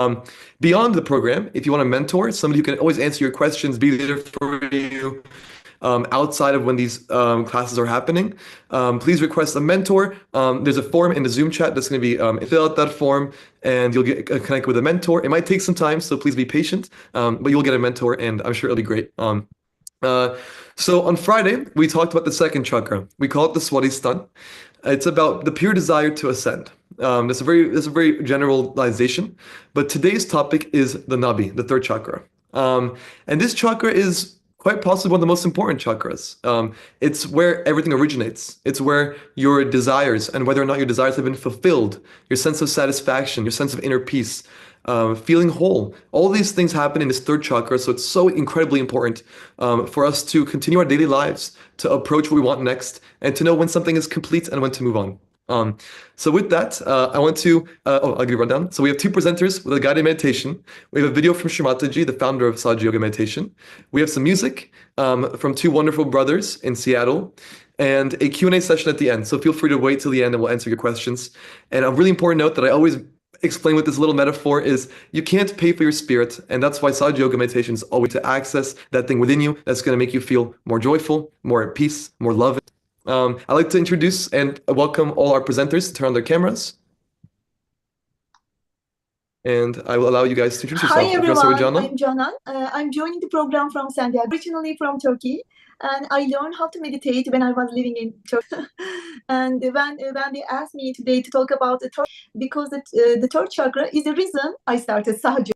Um, Beyond the program, if you want a mentor, somebody who can always answer your questions, be there for you outside of when these classes are happening, please request a mentor. There's a form in the Zoom chat that's going to be fill out that form and you'll get connected with a mentor. It might take some time, so please be patient, but you'll get a mentor and I'm sure it'll be great. Uh, so on Friday, we talked about the second chakra. We call it the Swadhisthana. It's about the pure desire to ascend. That's a very generalization, but today's topic is the Nabhi, the third chakra. And this chakra is quite possibly one of the most important chakras. It's where everything originates. It's where your desires and whether or not your desires have been fulfilled, your sense of satisfaction, your sense of inner peace, feeling whole. All these things happen in this third chakra, so it's so incredibly important for us to continue our daily lives, to approach what we want next, and to know when something is complete and when to move on. So with that, I want to, I'll give you a rundown. So we have two presenters with a guided meditation. We have a video from Shri Mataji, the founder of Sahaja Yoga Meditation. We have some music from two wonderful brothers in Seattle, and a Q&A session at the end. So feel free to wait till the end and we'll answer your questions. And a really important note that I always explain with this little metaphor is you can't pay for your spirit, and that's why Sahaja Yoga Meditation is always to access that thing within you that's going to make you feel more joyful, more at peace, more loving. I'd like to introduce and welcome all our presenters to turn on their cameras. And I will allow you guys to introduce yourself. Hi everyone, I'm Janan. I'm joining the program from Sahaja, originally from Turkey. And I learned how to meditate when I was living in Turkey. And when they asked me today to talk about the third, because the third chakra is the reason I started Sahaja.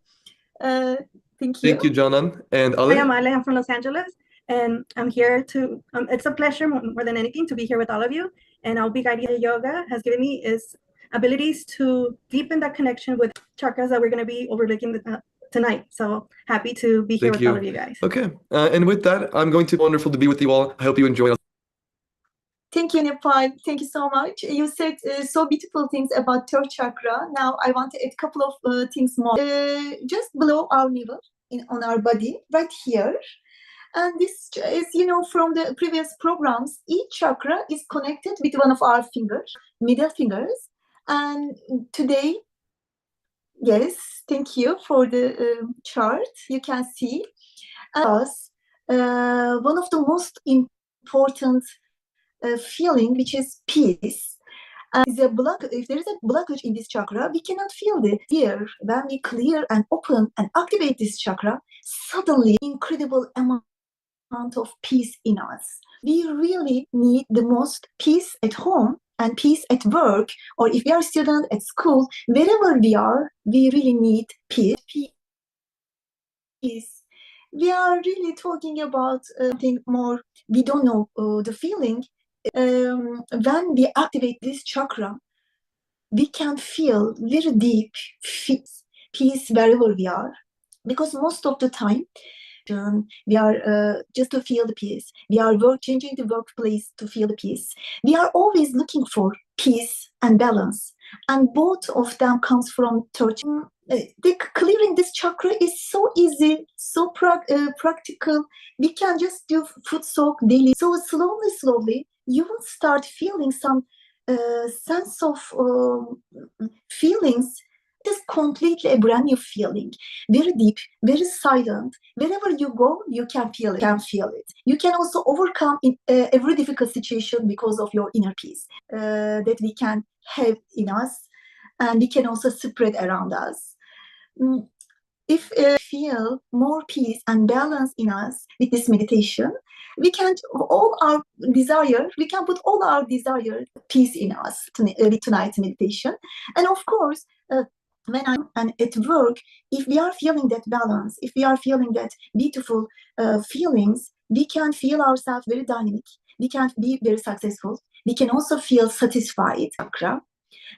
Thank you. Thank you, Janan. And Hi, I'm Ale. I'm from Los Angeles. And I'm here to, it's a pleasure more than anything to be here with all of you. And I'll be guiding you. Yoga has given me is abilities to deepen that connection with chakras that we're going to be overlooking tonight. So happy to be here with all of you guys. Okay. And with that, I'm going to be wonderful to be with you all. I hope you enjoy. Thank you, Nepal. Thank you so much. You said so beautiful things about third chakra. Now I want to add a couple of things more. Just below our navel, on our body, right here. And this is, you know, from the previous programs, each chakra is connected with one of our fingers, middle fingers. And today, yes, thank you for the chart. You can see us one of the most important feeling, which is peace. And if there is a blockage in this chakra, we cannot feel it. Here, when we clear and open and activate this chakra, suddenly incredible amount of peace in us. We really need the most peace at home and peace at work, or if we are a student at school, wherever we are, we really need peace. We are really talking about something more, we don't know the feeling. When we activate this chakra, we can feel very deep peace wherever we are, because most of the time, we are just to feel the peace. We are changing the workplace to feel the peace. We are always looking for peace and balance, and both of them comes from touch. Clearing this chakra is so easy, so practical. We can just do foot soak daily. So slowly, you will start feeling some sense of feelings. It is completely a brand new feeling, very deep, very silent. Wherever you go, you can feel it. You can also overcome in every difficult situation because of your inner peace that we can have in us, and we can also spread around us. If we feel more peace and balance in us with this meditation, we can put all our desire peace in us with tonight's meditation. And of course, when I'm at work, if we are feeling that balance, if we are feeling that beautiful feelings, we can feel ourselves very dynamic. We can be very successful. We can also feel satisfied. Chakra.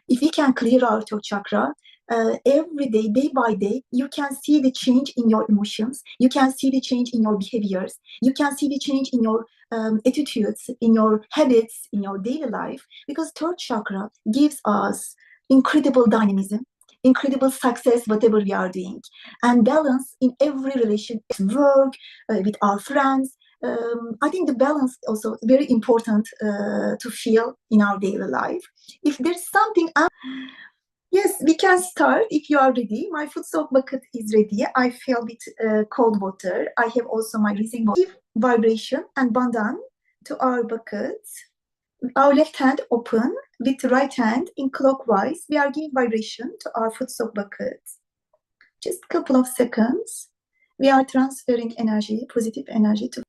If we can clear our third chakra, every day, day by day, you can see the change in your emotions. You can see the change in your behaviors. You can see the change in your attitudes, in your habits, in your daily life. Because third chakra gives us incredible dynamism, incredible success, whatever we are doing, and balance in every relation, at work, with our friends. I think the balance also very important to feel in our daily life. If there's something Yes, we can start if you are ready. My foot soak bucket is ready. I fill with cold water. I have also my breathing water. Give vibration and bandan to our bucket. Our left hand open with right hand in clockwise. We are giving vibration to our foot soak bucket. Just a couple of seconds. We are transferring energy, positive energy to.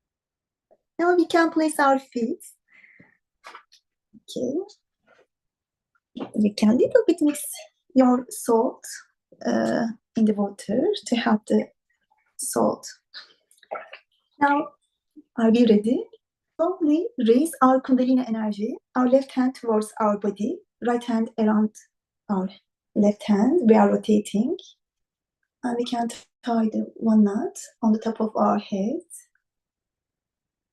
Now we can place our feet. Okay. We can little bit mix your salt in the water to have the salt. Now, are we ready? Slowly raise our Kundalini energy, our left hand towards our body, right hand around our left hand. We are rotating. And we can tie the one knot on the top of our head.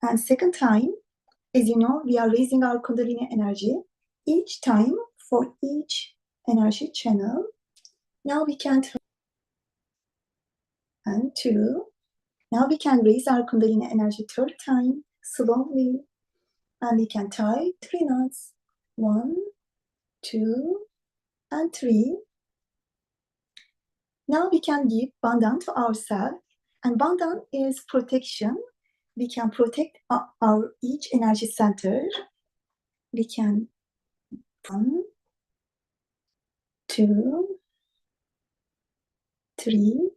And second time, as you know, we are raising our Kundalini energy each time for each energy channel. Now we can turn and two. Now we can raise our Kundalini energy third time, slowly. And we can tie three knots. 1, 2, and 3. Now we can give bandhan to ourselves. And bandhan is protection. We can protect our each energy center. We can 1, 2, 3,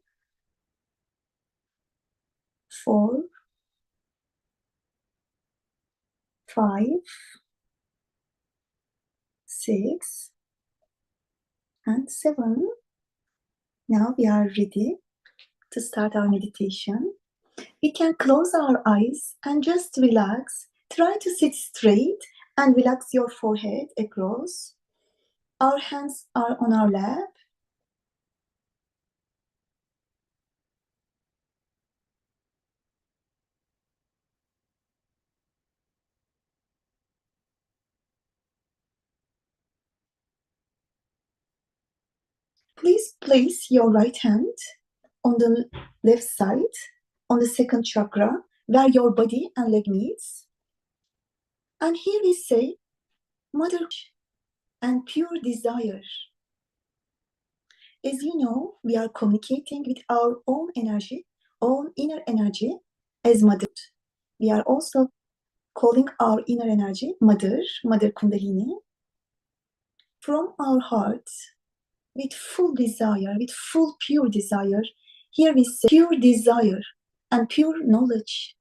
4, 5, 6, and 7. Now we are ready to start our meditation. We can close our eyes and just relax. Try to sit straight and relax your forehead across. Our hands are on our lap. Please place your right hand on the left side, on the second chakra, where your body and leg meets. And here we say, Mother and pure desire. As you know, we are communicating with our own energy, own inner energy as Mother. We are also calling our inner energy Mother, Mother Kundalini, from our heart, with full desire, with full pure desire. Here we say pure desire and pure knowledge.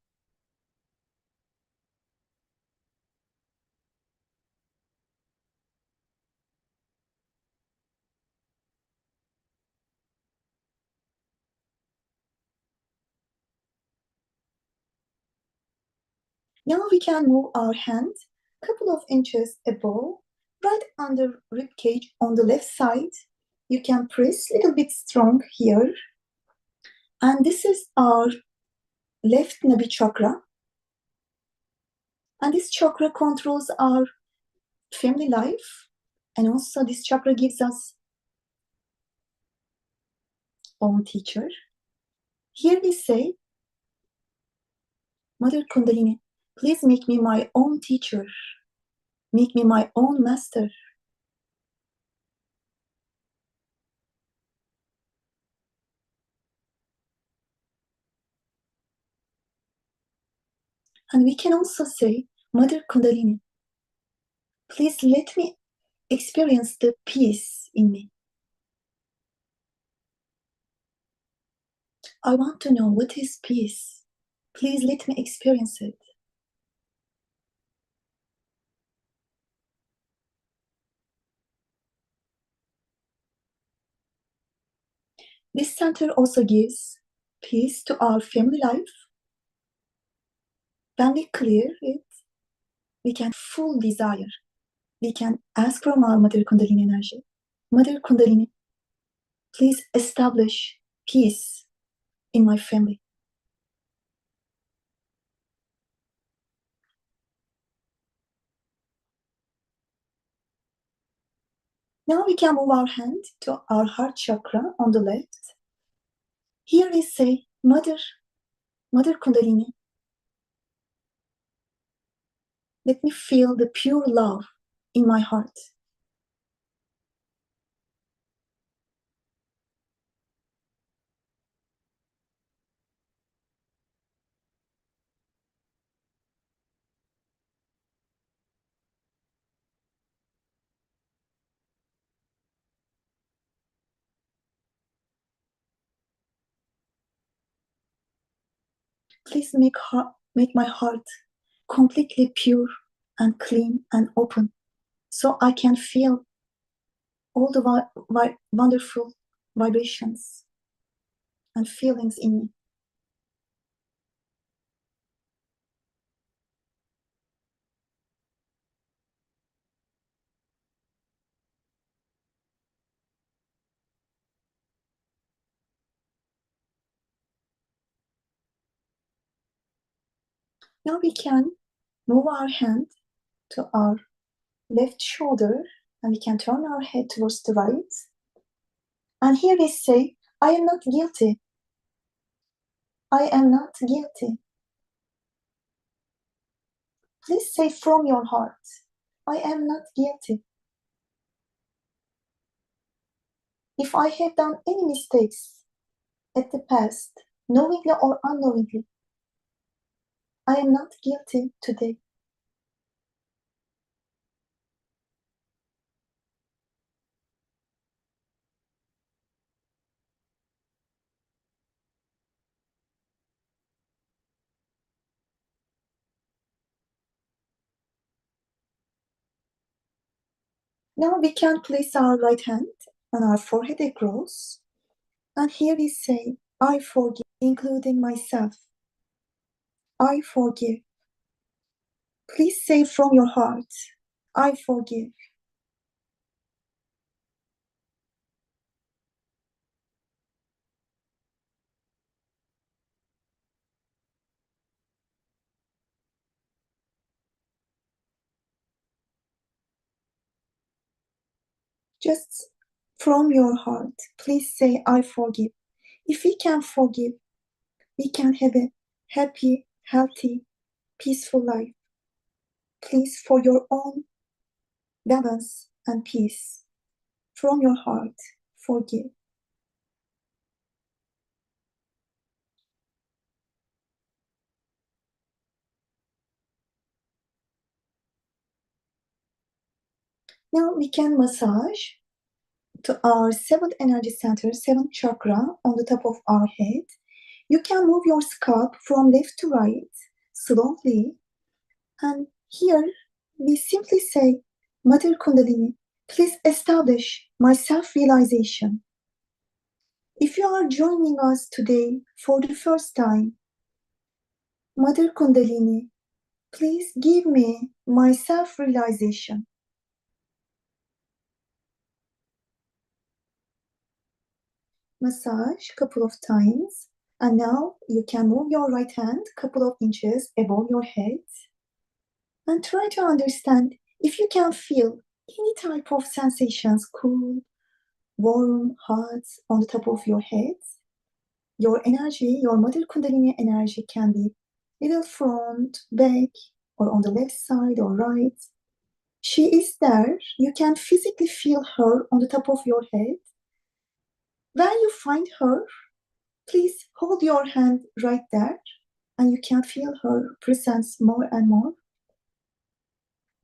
Now we can move our hand a couple of inches above, right under rib cage on the left side. You can press a little bit strong here. And this is our left Nabhi chakra. And this chakra controls our family life. And also this chakra gives us own teacher. Here we say, Mother Kundalini, please make me my own teacher. Make me my own master. And we can also say, Mother Kundalini, please let me experience the peace in me. I want to know what is peace. Please let me experience it. This center also gives peace to our family life. When we clear it, we can full desire. We can ask from our Mother Kundalini energy. Mother Kundalini, please establish peace in my family. Now we can move our hand to our heart chakra on the left. Here we say, Mother Kundalini, let me feel the pure love in my heart. Please make my heart completely pure and clean and open, so I can feel all the wonderful vibrations and feelings in me. Now we can move our hand to our left shoulder, and we can turn our head towards the right. And here we say, I am not guilty. I am not guilty. Please say from your heart, I am not guilty. If I have done any mistakes at the past, knowingly or unknowingly, I am not guilty today. Now we can place our right hand on our forehead across, and here we say, I forgive, including myself. I forgive. Please say from your heart, I forgive. Just from your heart, please say, I forgive. If we can forgive, we can have a happy, healthy, peaceful life. Please, for your own balance and peace, from your heart, forgive. Now we can massage to our seventh energy center, seventh chakra on the top of our head. You can move your scalp from left to right slowly. And here we simply say, Mother Kundalini, please establish my self-realization. If you are joining us today for the first time, Mother Kundalini, please give me my self-realization. Massage couple of times, and now you can move your right hand couple of inches above your head and try to understand if you can feel any type of sensations, cool, warm, hot, on the top of your head. Your energy, your Mother Kundalini energy can be little front, back, or on the left side or right. She is there. You can physically feel her on the top of your head. When you find her, please hold your hand right there, and you can feel her presence more and more.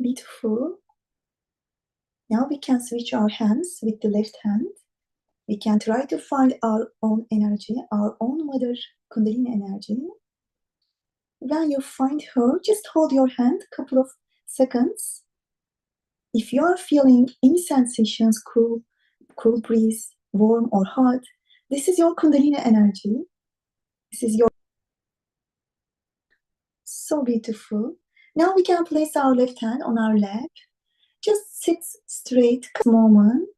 Beautiful. Now we can switch our hands with the left hand. We can try to find our own energy, our own Mother Kundalini energy. When you find her, just hold your hand a couple of seconds. If you are feeling any sensations, cool breeze, warm or hot, this is your Kundalini energy. This is your so beautiful. Now we can place our left hand on our lap. Just sit straight moment.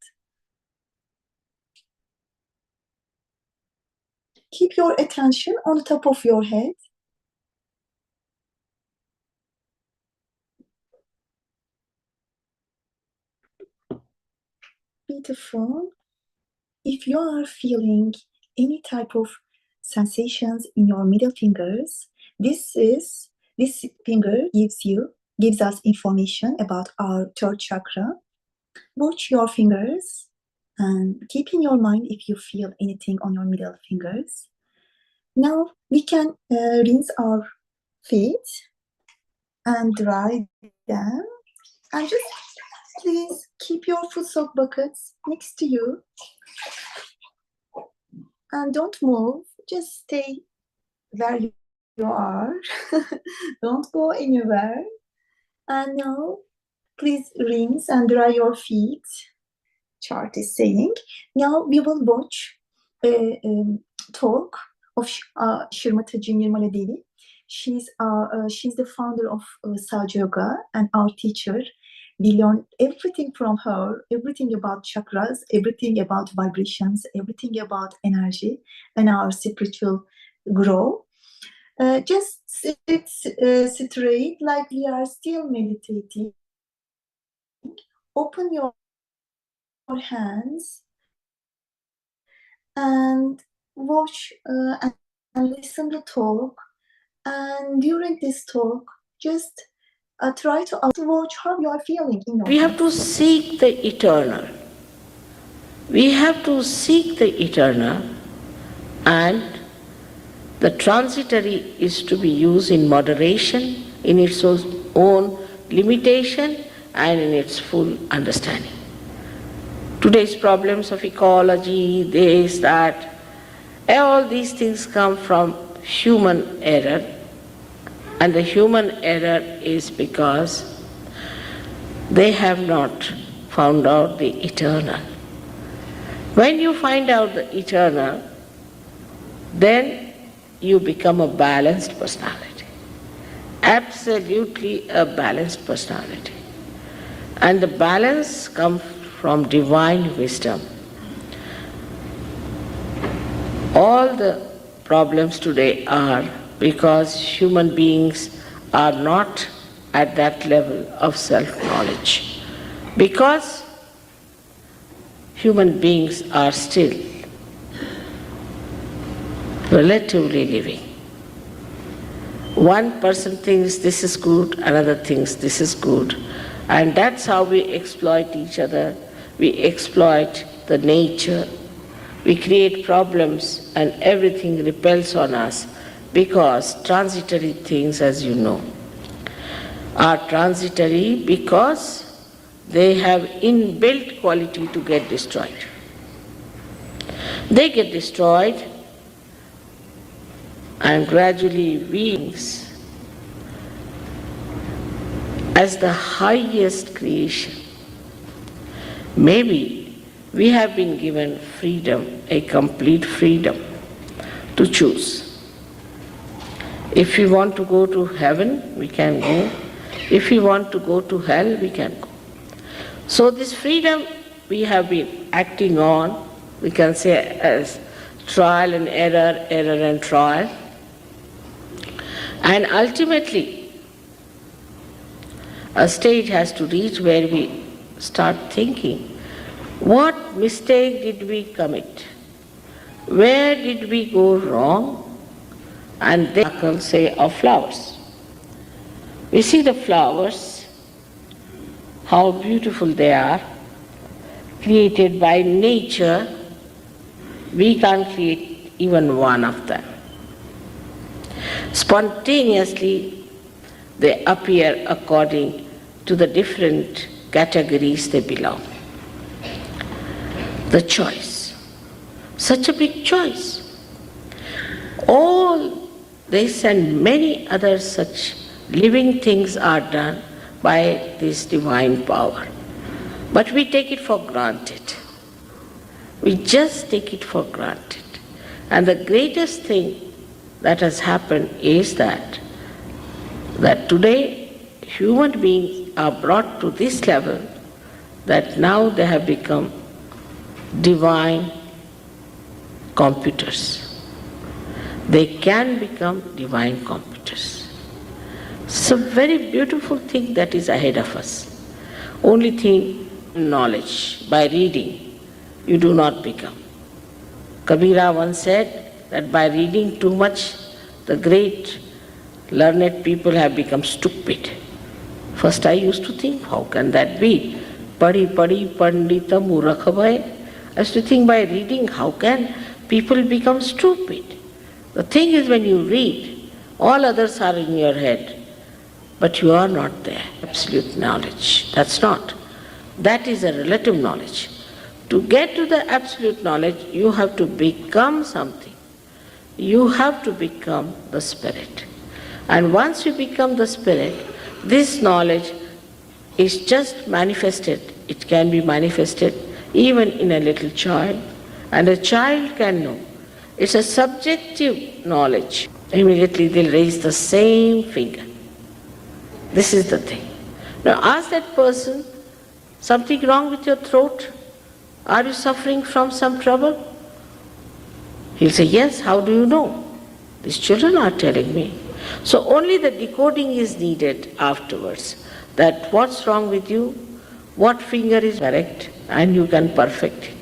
Keep your attention on the top of your head. Beautiful. If you are feeling any type of sensations in your middle fingers, this finger gives us information about our third chakra. Watch your fingers and keep in your mind if you feel anything on your middle fingers. Now we can rinse our feet and dry them, and just please keep your foot soak buckets next to you and don't move. Just stay where you are. Don't go anywhere. And now, please rinse and dry your feet. Chart is saying. Now we will watch a talk of Shri Mataji Nirmala Devi. She's the founder of Sahaja and our teacher. We learn everything from her, everything about chakras, everything about vibrations, everything about energy and our spiritual growth. Just sit straight like we are still meditating. Open your hands and watch and listen to talk. And during this talk, just try to watch how you are feeling in your We have to seek the eternal. We have to seek the eternal, and the transitory is to be used in moderation, in its own limitation, and in its full understanding. Today's problems of ecology, this, that, all these things come from human error, and the human error is because they have not found out the eternal. When you find out the eternal, then you become a balanced personality. Absolutely a balanced personality. And the balance comes from divine wisdom. All the problems today are because human beings are not at that level of self-knowledge. Because human beings are still relatively living. One person thinks this is good, another thinks this is good, and that's how we exploit each other, we exploit the nature, we create problems, and everything repels on us because transitory things, as you know, are transitory because they have inbuilt quality to get destroyed. They get destroyed, and gradually beings, as the highest creation, maybe we have been given freedom, a complete freedom to choose. If we want to go to heaven, we can go. If we want to go to hell, we can go. So this freedom we have been acting on, we can say as trial and error, error and trial. And ultimately, a stage has to reach where we start thinking, what mistake did we commit? Where did we go wrong? And they say of flowers. We see the flowers, how beautiful they are, created by nature. We can't create even one of them. Spontaneously, they appear according to the different categories they belong. The choice, such a big choice. All this and many other such living things are done by this divine power. But we take it for granted. We just take it for granted. And the greatest thing that has happened is that today human beings are brought to this level that now they have become divine computers. They can become divine computers. It's a very beautiful thing that is ahead of us. Only thing, knowledge. By reading, you do not become. Kabira once said that by reading too much, the great learned people have become stupid. First I used to think, how can that be? Padi padi pandita murakha bhai. I used to think, by reading, how can people become stupid? The thing is, when you read, all others are in your head, but you are not there. Absolute knowledge. That's not. That is a relative knowledge. To get to the absolute knowledge, you have to become something. You have to become the spirit. And once you become the spirit, this knowledge is just manifested. It can be manifested even in a little child, and a child can know. It's a subjective knowledge. Immediately they'll raise the same finger. This is the thing. Now ask that person, something wrong with your throat? Are you suffering from some trouble? He'll say, yes, how do you know? These children are telling me. So only the decoding is needed afterwards, that what's wrong with you, what finger is correct, and you can perfect it.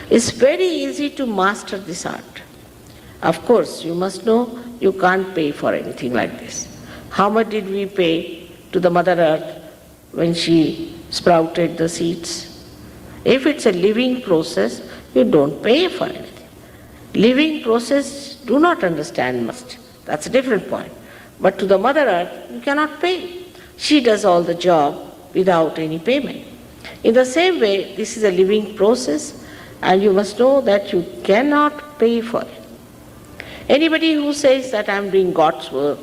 It's very easy to master this art. Of course, you must know you can't pay for anything like this. How much did we pay to the Mother Earth when she sprouted the seeds? If it's a living process, you don't pay for anything. Living process do not understand much. That's a different point. But to the Mother Earth, you cannot pay. She does all the job without any payment. In the same way, this is a living process, and you must know that you cannot pay for it. Anybody who says that I'm doing God's work,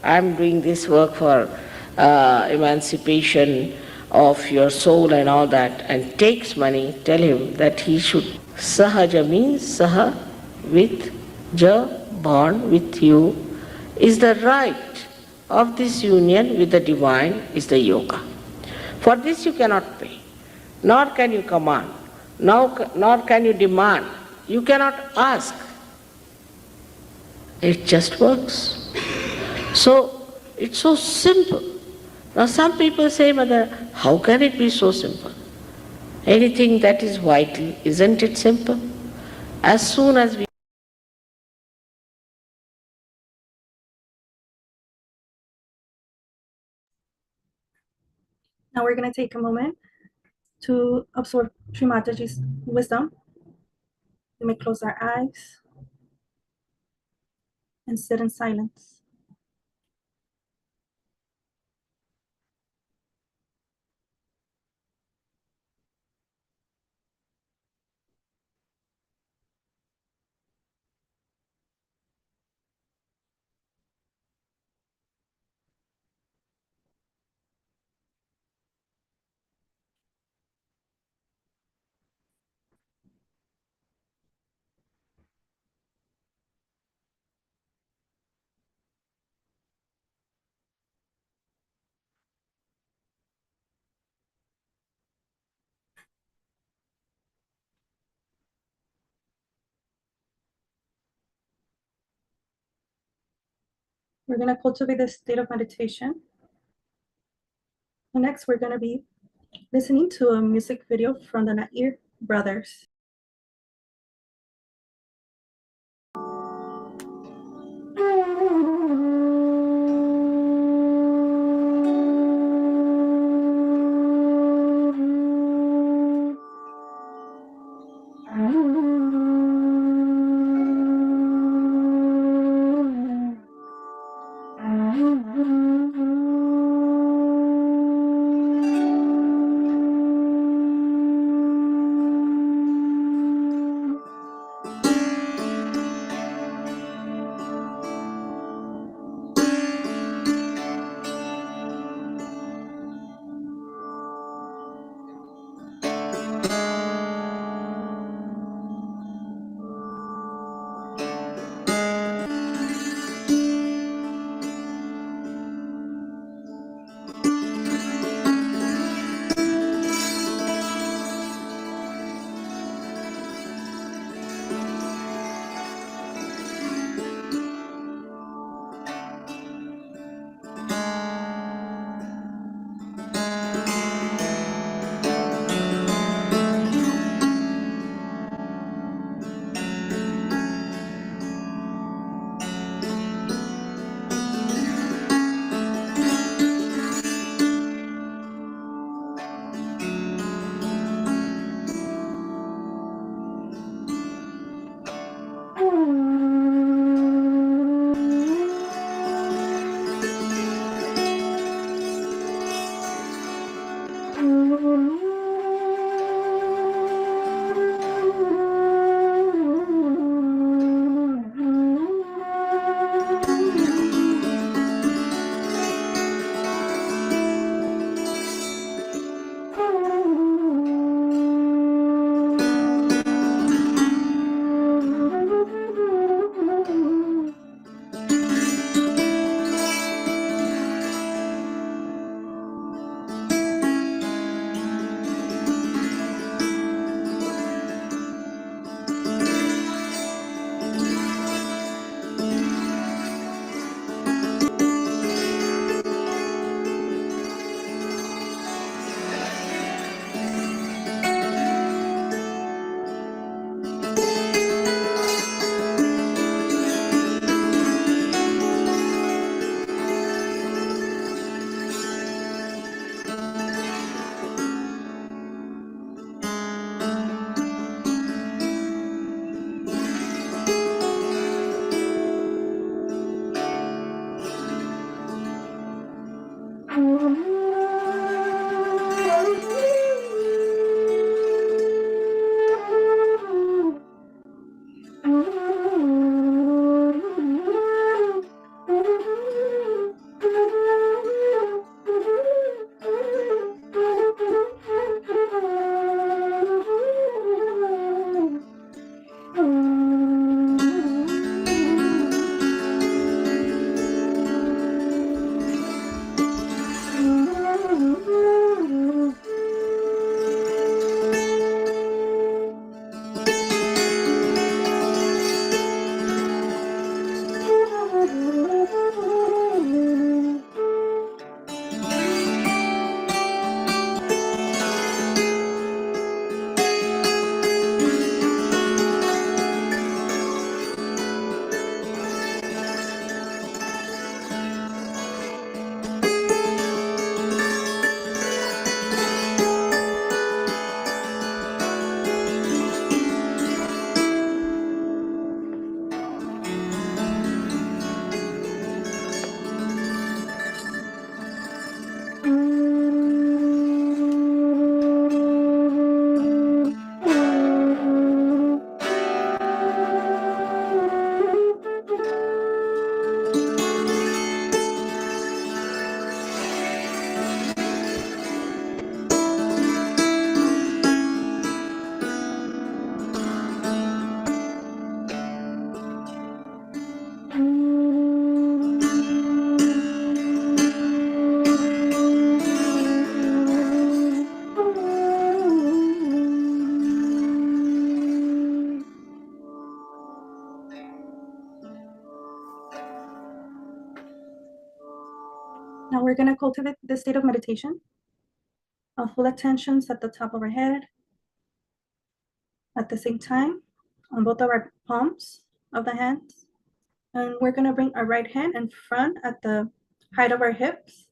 I'm doing this work for emancipation of your soul and all that, and takes money, tell him that he should. Sahaja means Saha, with, Ja, bond with you, is the right of this union with the divine, is the yoga. For this you cannot pay, nor can you command, nor can you demand, you cannot ask. It just works. So it's so simple. Now some people say, Mother, how can it be so simple? Anything that is vital, isn't it simple? As soon as we Now we're going to take a moment to absorb Shri Mataji's wisdom. We may close our eyes and sit in silence. We're going to cultivate this state of meditation. Next, we're going to be listening to a music video from the Nair brothers. Now we're going to cultivate this state of meditation. Our full attention's at the top of our head. At the same time, on both of our palms of the hands. And we're going to bring our right hand in front at the height of our hips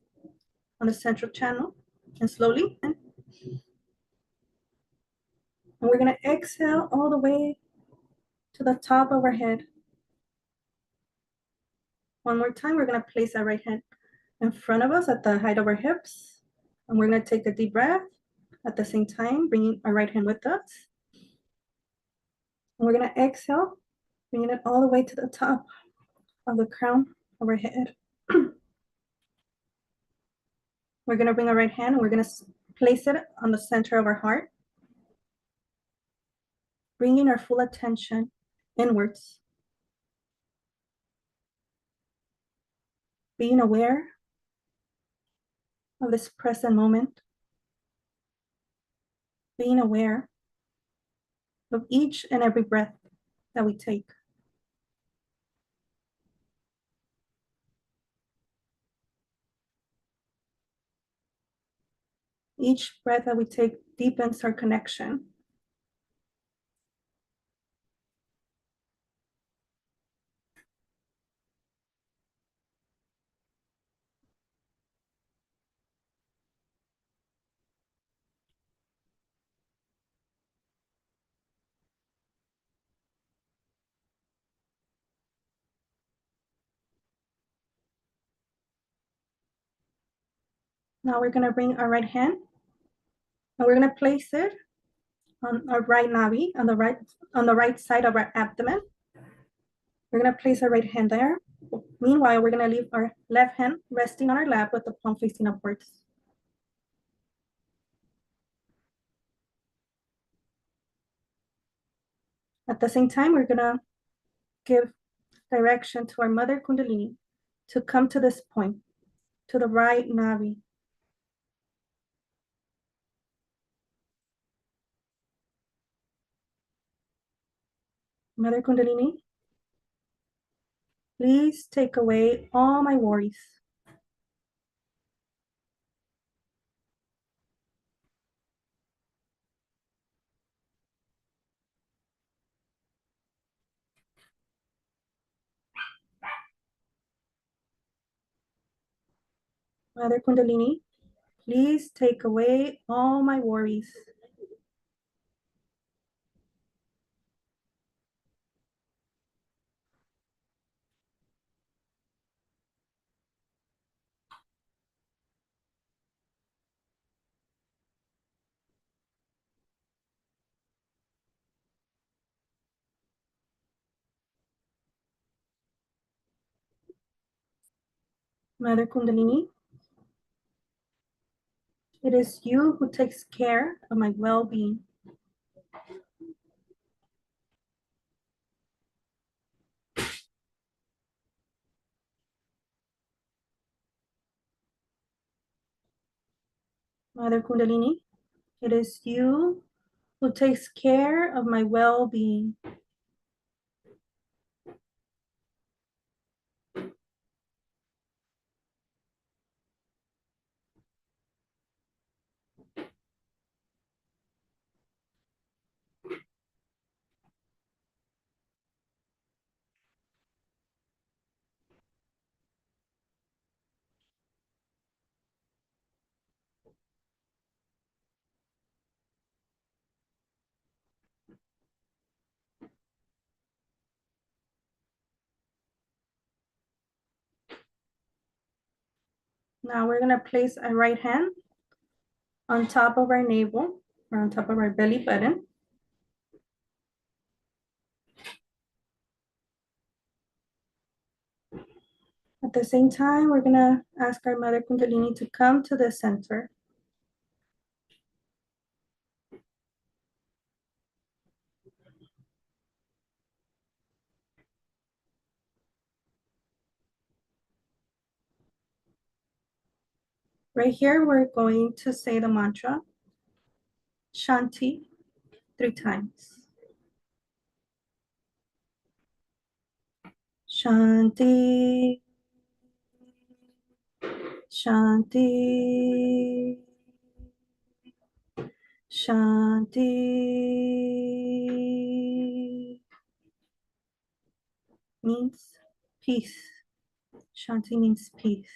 on the central channel. And slowly. And we're going to exhale all the way to the top of our head. One more time, we're going to place our right hand in front of us at the height of our hips. And we're going to take a deep breath. At the same time, bringing our right hand with us. And we're going to exhale, bringing it all the way to the top of the crown of our head. We're going to bring our right hand and we're going to place it on the center of our heart, bringing our full attention inwards, being aware of this present moment, being aware of each and every breath that we take. Each breath that we take deepens our connection. Now we're going to bring our right hand and we're going to place it on our right Nabhi, on the right side of our abdomen. We're going to place our right hand there. Meanwhile, we're going to leave our left hand resting on our lap with the palm facing upwards. At the same time, we're going to give direction to our mother Kundalini to come to this point, to the right Nabhi. Mother Kundalini, please take away all my worries. Mother Kundalini, please take away all my worries. Mother Kundalini, it is you who takes care of my well-being. Mother Kundalini, it is you who takes care of my well-being. Now we're gonna place our right hand on top of our navel or on top of our belly button. At the same time, we're gonna ask our Mother Kundalini to come to the center. Right here, we're going to say the mantra, Shanti, 3 times. Shanti, Shanti. Shanti. Means peace. Shanti means peace.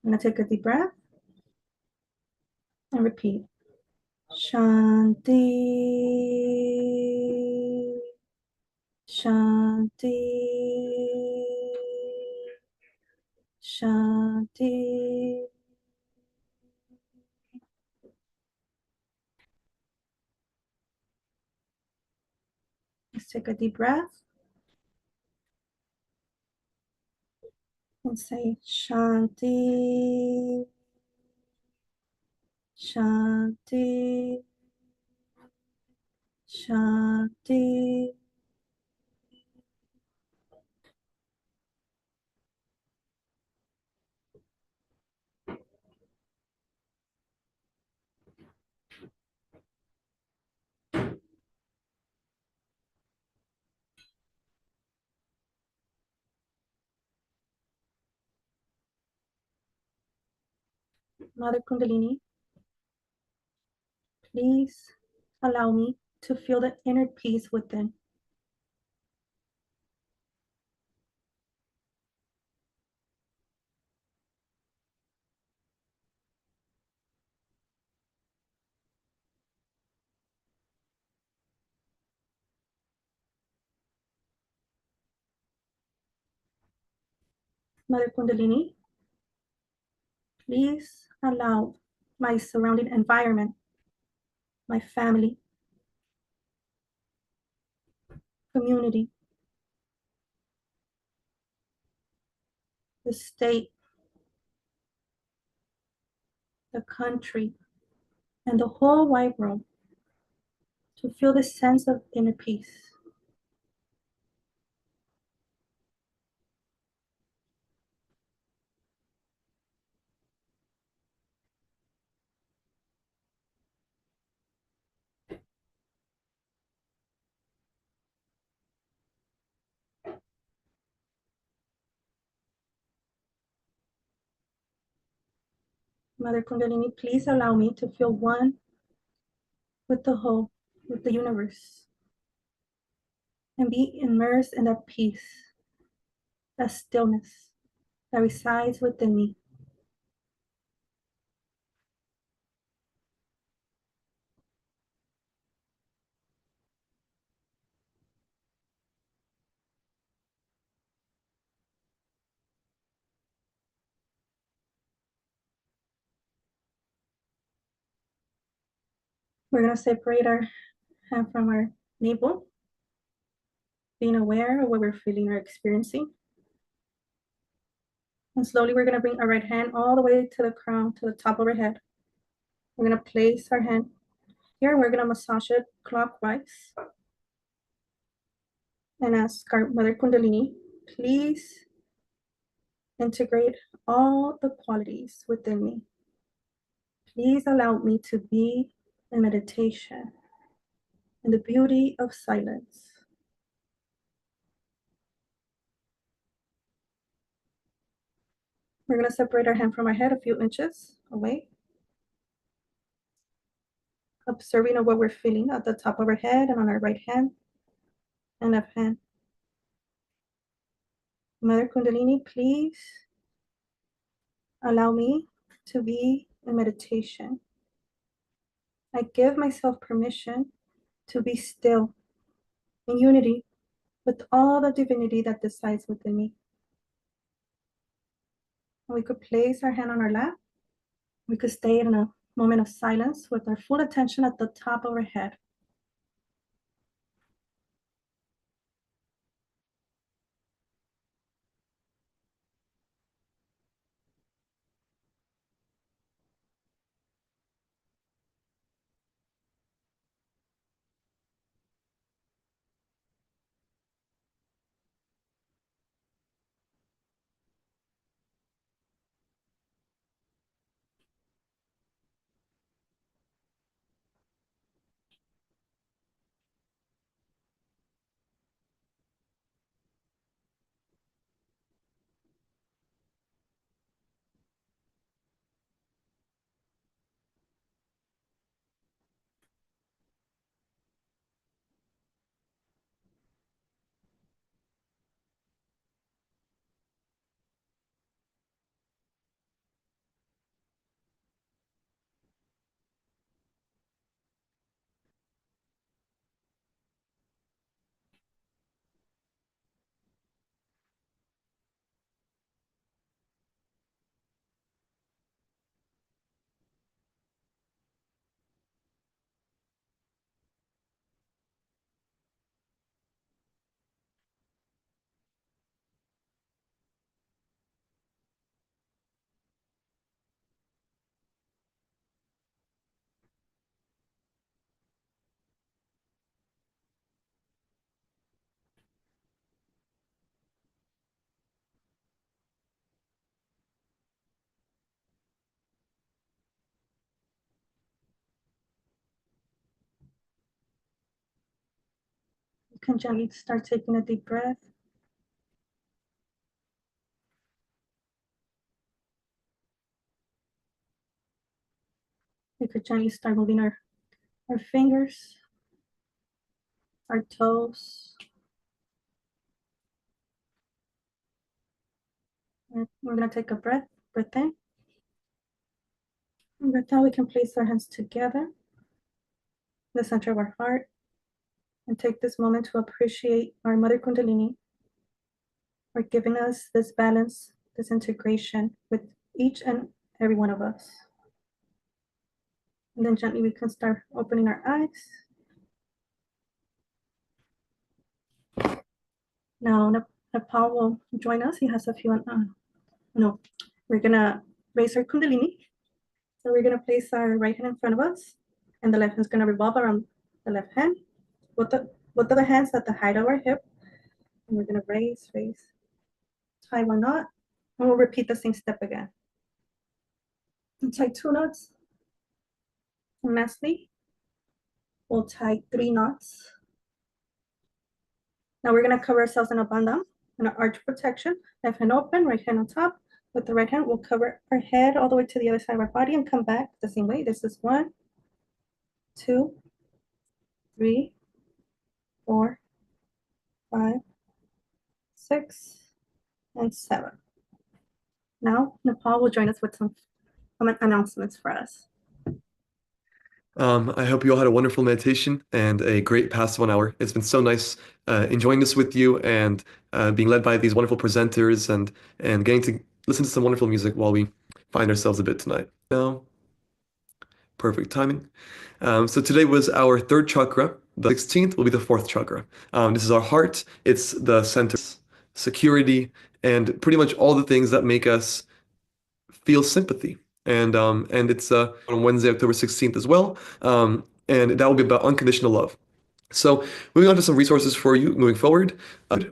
I'm going to take a deep breath and repeat. Shanti. Shanti. Shanti. Let's take a deep breath and say Shanti. Shanti. Shanti. Mother Kundalini, please allow me to feel the inner peace within. Mother Kundalini, please allow my surrounding environment, my family, community, the state, the country, and the whole wide world to feel this sense of inner peace. Mother Kundalini, please allow me to feel one with the whole, with the universe, and be immersed in that peace, that stillness that resides within me. We're going to separate our hand from our navel, being aware of what we're feeling or experiencing. And slowly we're going to bring our right hand all the way to the crown, to the top of our head. We're going to place our hand here and we're going to massage it clockwise. And ask our Mother Kundalini, please integrate all the qualities within me. Please allow me to be in meditation, in the beauty of silence. We're going to separate our hand from our head a few inches away, observing what we're feeling at the top of our head and on our right hand and left hand. Mother Kundalini, please allow me to be in meditation. I give myself permission to be still in unity with all the divinity that resides within me. We could place our hand on our lap. We could stay in a moment of silence with our full attention at the top of our head. can gently start taking a deep breath. We could gently start moving our fingers, our toes. And we're going to take a breath in. And breath out. We can place our hands together in the center of our heart and take this moment to appreciate our Mother Kundalini for giving us this balance, this integration with each and every one of us. And then gently we can start opening our eyes. Now Nepal will join us. He has a few, we're gonna raise our Kundalini. So we're gonna place our right hand in front of us and the left hand is gonna revolve around the left hand. Both of the hands at the height of our hip. And we're gonna raise, tie one knot, and we'll repeat the same step again. And tie 2 knots. And lastly, we'll tie 3 knots. Now we're gonna cover ourselves in a bandham, in an arch protection. Left hand open, right hand on top. With the right hand, we'll cover our head all the way to the other side of our body and come back the same way. This is 1, 2, 3, 4, 5, 6, and 7. Now Nepal will join us with some announcements for us. I hope you all had a wonderful meditation and a great past 1 hour. It's been so nice enjoying this with you and being led by these wonderful presenters and getting to listen to some wonderful music while we find ourselves a bit tonight. Now, perfect timing. So today was our 3rd chakra. The 16th will be the 4th chakra. This is our heart. It's the center, security, and pretty much all the things that make us feel sympathy. And it's on Wednesday, October 16th as well. And that will be about unconditional love. So moving on to some resources for you moving forward,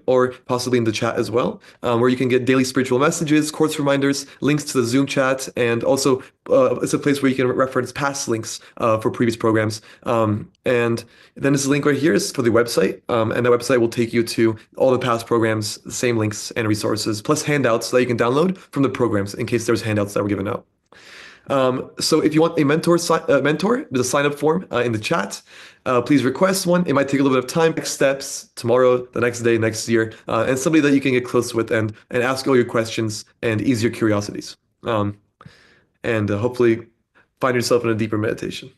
or possibly in the chat as well, where you can get daily spiritual messages, course reminders, links to the Zoom chat, and also it's a place where you can reference past links for previous programs. And then this link right here is for the website, and that website will take you to all the past programs, the same links and resources, plus handouts that you can download from the programs in case there's handouts that were given out. So if you want a mentor, there's a sign-up form in the chat. Please request one. It might take a little bit of time. Next steps, tomorrow, the next day, next year, and somebody that you can get close with and ask all your questions and ease your curiosities. And hopefully find yourself in a deeper meditation.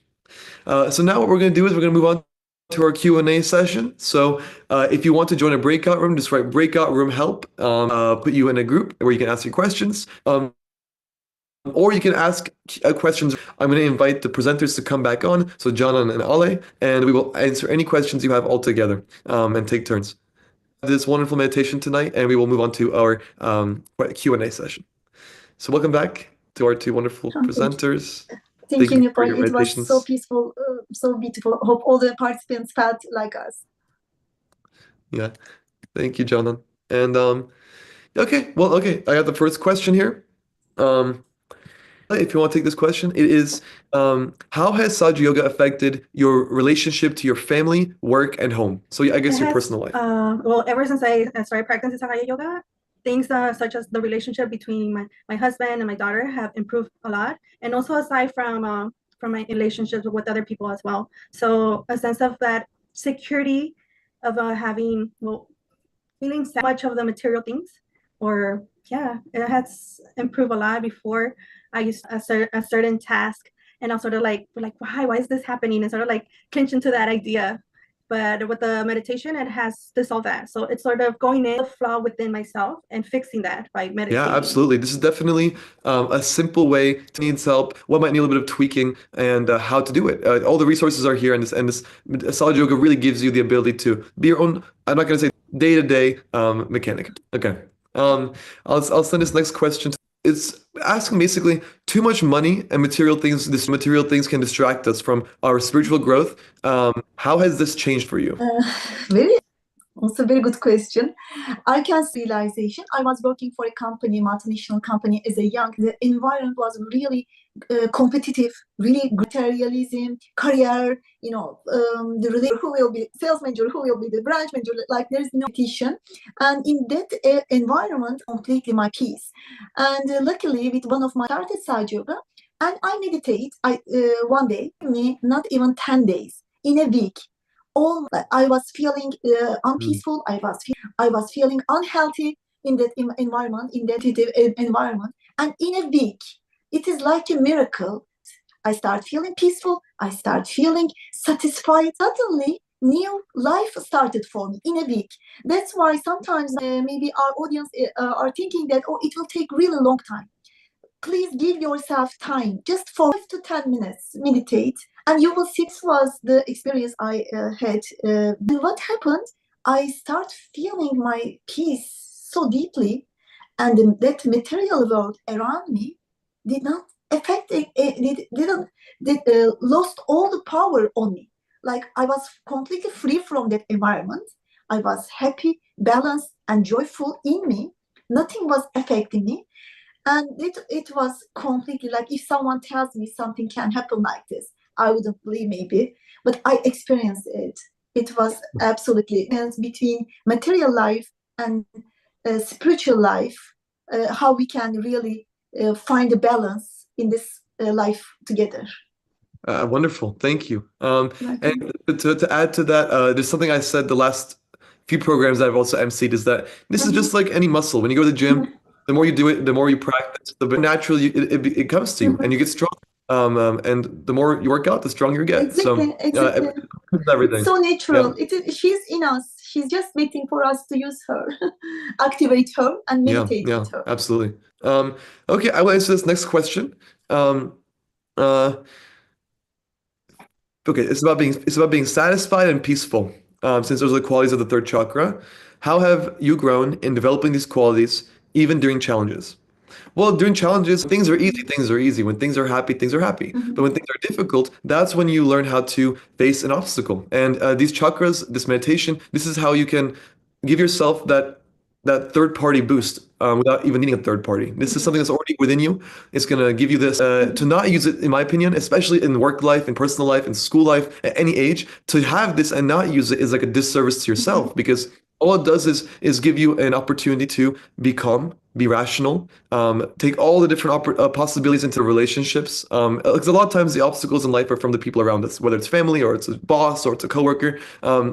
So now what we're going to do is we're going to move on to our Q&A session. So if you want to join a breakout room, just write breakout room help, put you in a group where you can ask your questions. Or you can ask questions. I'm going to invite the presenters to come back on, so Janan and Ale, and we will answer any questions you have all together and take turns. This wonderful meditation tonight, and we will move on to our Q&A session. So welcome back to our 2 wonderful presenters. Thank you, Nepal. your It was meditations. so peaceful, so beautiful. Hope all the participants felt like us. Yeah, thank you, Janan. And okay, I got the first question here. If you want to take this question, it is, how has Sahaja Yoga affected your relationship to your family, work, and home? So I guess your personal life. Well, ever since I started practicing Sahaja Yoga, things such as the relationship between my husband and my daughter have improved a lot. And also aside from my relationships with other people as well. So a sense of that security of having, feeling so much of the material things, or yeah, it has improved a lot. Before I used a certain task and I'll sort of like why is this happening, and sort of like clinch into that idea. But with the meditation, it has dissolved that. So it's sort of going in the flaw within myself and fixing that by meditating. Yeah, absolutely. This is definitely a simple way to need help. What might need a little bit of tweaking and how to do it. All the resources are here, and this Sahaja Yoga really gives you the ability to be your own. I'm not going to say day-to-day mechanic. Okay. I'll send this next question. It's asking basically too much money and material things. These material things can distract us from our spiritual growth. How has this changed for you? Very good question. I can see realization. I was working for a company, multinational company, as a young. The environment was really competitive, really materialism, career, the relation, who will be sales manager, who will be the branch manager, like there's no competition. And in that environment, completely my peace. And luckily, with one of my started Sahaja, and I meditate. One day, me not even 10 days in a week. All I was feeling unpeaceful. I was feeling unhealthy in that environment, in that environment. And in a week, it is like a miracle. I start feeling peaceful. I start feeling satisfied. Suddenly, new life started for me in a week. That's why sometimes maybe our audience are thinking that, oh, it will take really long time. Please give yourself time, just for 5 to 10 minutes, meditate, and you will see. This was the experience I had. And what happened? I start feeling my peace so deeply, and that material world around me did not affect it. It didn't. Lost all the power on me. Like I was completely free from that environment. I was happy, balanced, and joyful in me. Nothing was affecting me. And it was completely like if someone tells me something can happen like this, I wouldn't believe maybe, but I experienced it. It was absolutely between material life and spiritual life, how we can really find a balance in this life together. Wonderful. Thank you. And to add to that, there's something I said the last few programs I've also emceed is that this is just like any muscle. When you go to the gym, the more you do it, the more you practice, the more naturally it comes to you and you get strong. And the more you work out, the stronger you get. Exactly, So exactly. everything. So natural. Yeah. She's in us. She's just waiting for us to use her, activate her, and meditate Yeah, with her. absolutely. Okay, I will answer this next question. Uh, Okay, it's about being satisfied and peaceful. Since those are the qualities of the third chakra, how have you grown in developing these qualities even during challenges? Well, during challenges, things are easy, things are easy. When things are happy, things are happy. But when things are difficult, that's when you learn how to face an obstacle. And these chakras, this meditation, this is how you can give yourself that third party boost without even needing a third party. This is something that's already within you. It's going to give you this to not use it, in my opinion, especially in work life, in personal life, in school life, at any age. To have this and not use it is like a disservice to yourself because all it does is give you an opportunity to be calm, be rational, take all the different possibilities into relationships. Because a lot of times the obstacles in life are from the people around us, whether it's family or it's a boss or it's a coworker.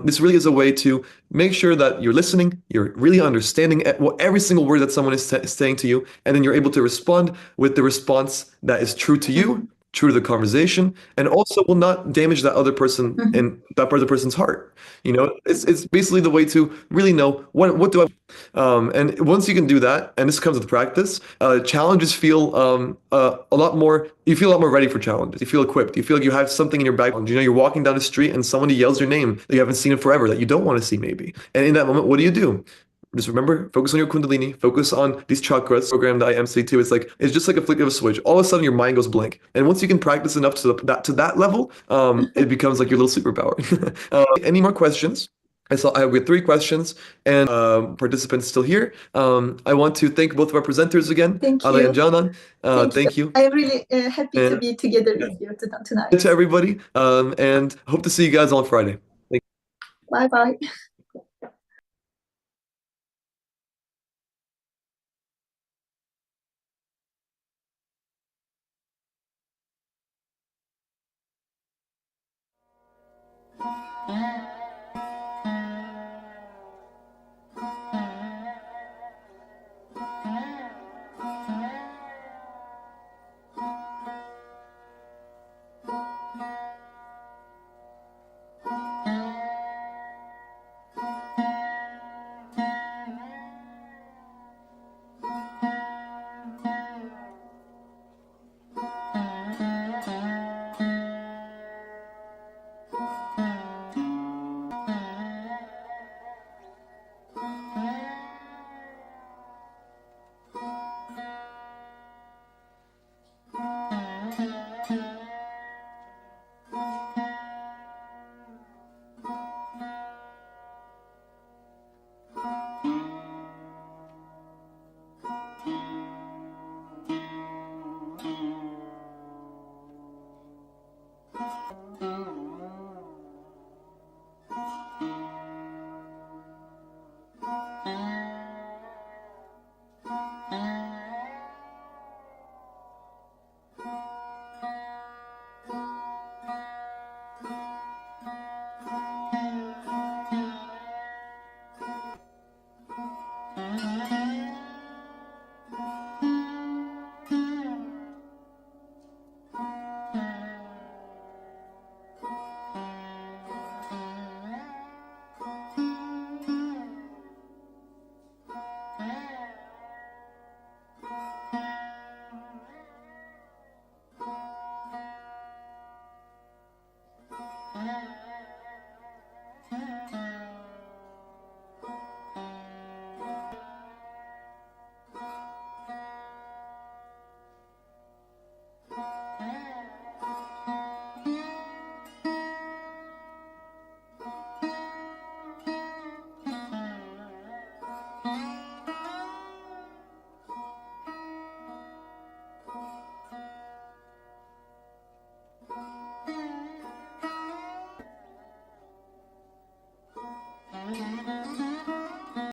This really is a way to make sure that you're listening, you're really understanding every single word that someone is saying to you, and then you're able to respond with the response that is true to you, true to the conversation, and also will not damage that other person and that other person's heart. It's basically the way to really know what do I. And once you can do that, and this comes with practice, challenges feel a lot more. You feel a lot more ready for challenges. You feel equipped. You feel like you have something in your bag. You're walking down the street and somebody yells your name that you haven't seen in forever, that you don't want to see maybe. And in that moment, what do? Just remember, focus on your Kundalini, focus on these chakras. Program that I MC2, it's just like a flick of a switch. All of a sudden, your mind goes blank. And once you can practice enough to that level, it becomes like your little superpower. Any more questions? We have 3 questions, and participants still here. I want to thank both of our presenters again, Thank Ale you. and Janan. Thank you. I'm really happy to And be together with you tonight. to everybody, and hope to see you guys on Friday. Bye bye.